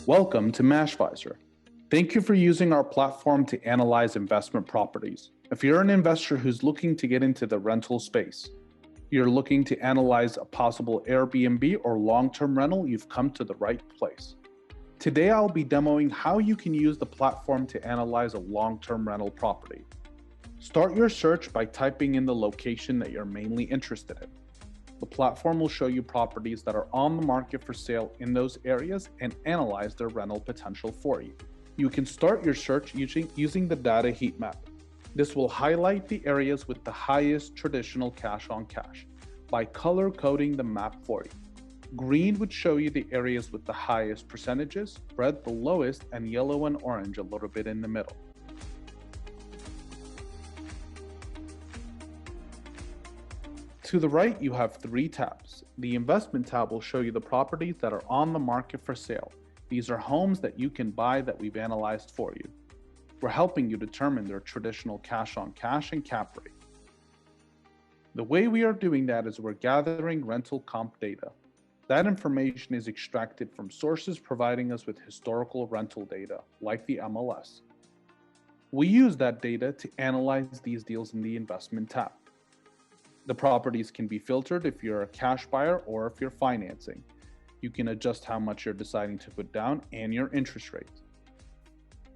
Welcome to Mashvisor. Thank you for using our platform to analyze investment properties. If you're an investor who's looking to get into the rental space, you're looking to analyze a possible Airbnb or long-term rental, you've come to the right place. Today I'll be demoing how you can use the platform to analyze a long-term rental property. Start your search by typing in the location that you're mainly interested in. The platform will show you properties that are on the market for sale in those areas and analyze their rental potential for you. You can start your search using the data heat map. This will highlight the areas with the highest traditional cash on cash by color coding the map for you. Green would show you the areas with the highest percentages, red the lowest, and yellow and orange a little bit in the middle. To the right, you have three tabs. The investment tab will show you the properties that are on the market for sale. These are homes that you can buy that we've analyzed for you. We're helping you determine their traditional cash on cash and cap rate. The way we are doing that is we're gathering rental comp data. That information is extracted from sources providing us with historical rental data, like the MLS. We use that data to analyze these deals in the investment tab. The properties can be filtered if you're a cash buyer or if you're financing. You can adjust how much you're deciding to put down and your interest rate.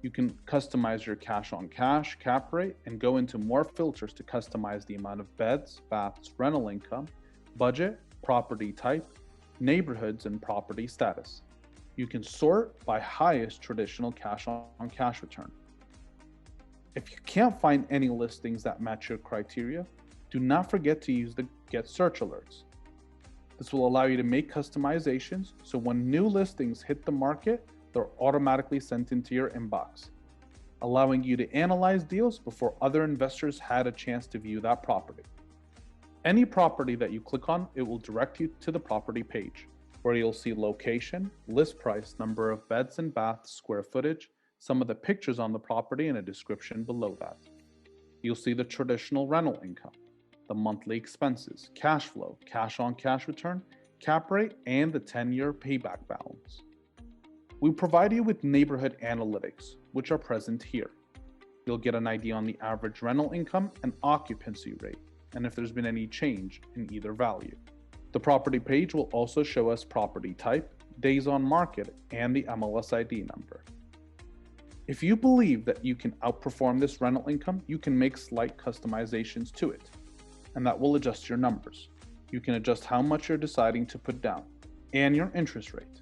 You can customize your cash on cash, cap rate, and go into more filters to customize the amount of beds, baths, rental income, budget, property type, neighborhoods, and property status. You can sort by highest traditional cash on cash return. If you can't find any listings that match your criteria, do not forget to use the Get Search Alerts. This will allow you to make customizations so when new listings hit the market, they're automatically sent into your inbox, allowing you to analyze deals before other investors had a chance to view that property. Any property that you click on, it will direct you to the property page, where you'll see location, list price, number of beds and baths, square footage, some of the pictures on the property, and a description below that. You'll see the traditional rental income, the monthly expenses, cash flow, cash on cash return, cap rate, and the 10-year payback balance. We provide you with neighborhood analytics, which are present here. You'll get an idea on the average rental income and occupancy rate, and if there's been any change in either value. The property page will also show us property type, days on market, and the MLS ID number. If you believe that you can outperform this rental income, you can make slight customizations to it, and that will adjust your numbers. You can adjust how much you're deciding to put down and your interest rate.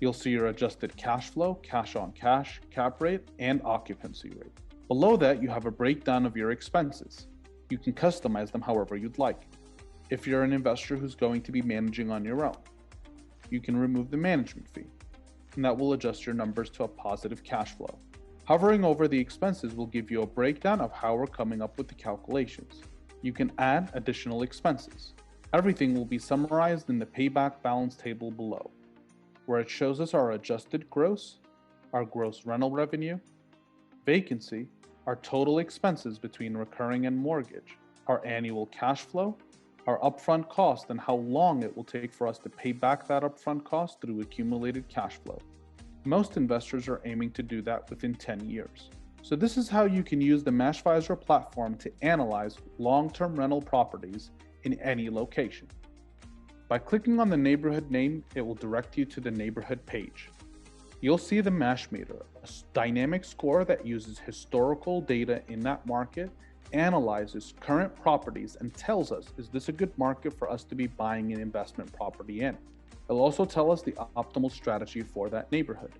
You'll see your adjusted cash flow, cash on cash, cap rate, and occupancy rate. Below that, you have a breakdown of your expenses. You can customize them however you'd like. If you're an investor who's going to be managing on your own, you can remove the management fee, and that will adjust your numbers to a positive cash flow. Hovering over the expenses will give you a breakdown of how we're coming up with the calculations. You can add additional expenses. Everything will be summarized in the payback balance table below, where it shows us our adjusted gross, our gross rental revenue, vacancy, our total expenses between recurring and mortgage, our annual cash flow, our upfront cost, and how long it will take for us to pay back that upfront cost through accumulated cash flow. Most investors are aiming to do that within 10 years. So this is how you can use the Mashvisor platform to analyze long-term rental properties in any location. By clicking on the neighborhood name, it will direct you to the neighborhood page. You'll see the Mashmeter, a dynamic score that uses historical data in that market, analyzes current properties, and tells us, is this a good market for us to be buying an investment property in? It'll also tell us the optimal strategy for that neighborhood,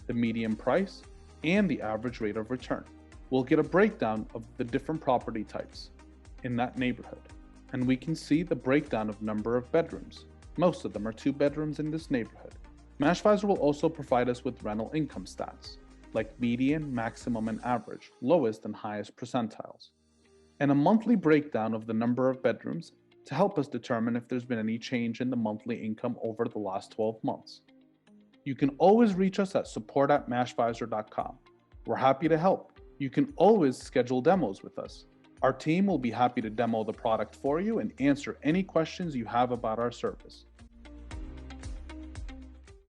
the median price, and the average rate of return. We'll get a breakdown of the different property types in that neighborhood, and we can see the breakdown of number of bedrooms. Most of them are 2 bedrooms in this neighborhood. Mashvisor will also provide us with rental income stats, like median, maximum, and average, lowest and highest percentiles, and a monthly breakdown of the number of bedrooms to help us determine if there's been any change in the monthly income over the last 12 months. You can always reach us at support@mashvisor.com. We're happy to help. You can always schedule demos with us. Our team will be happy to demo the product for you and answer any questions you have about our service.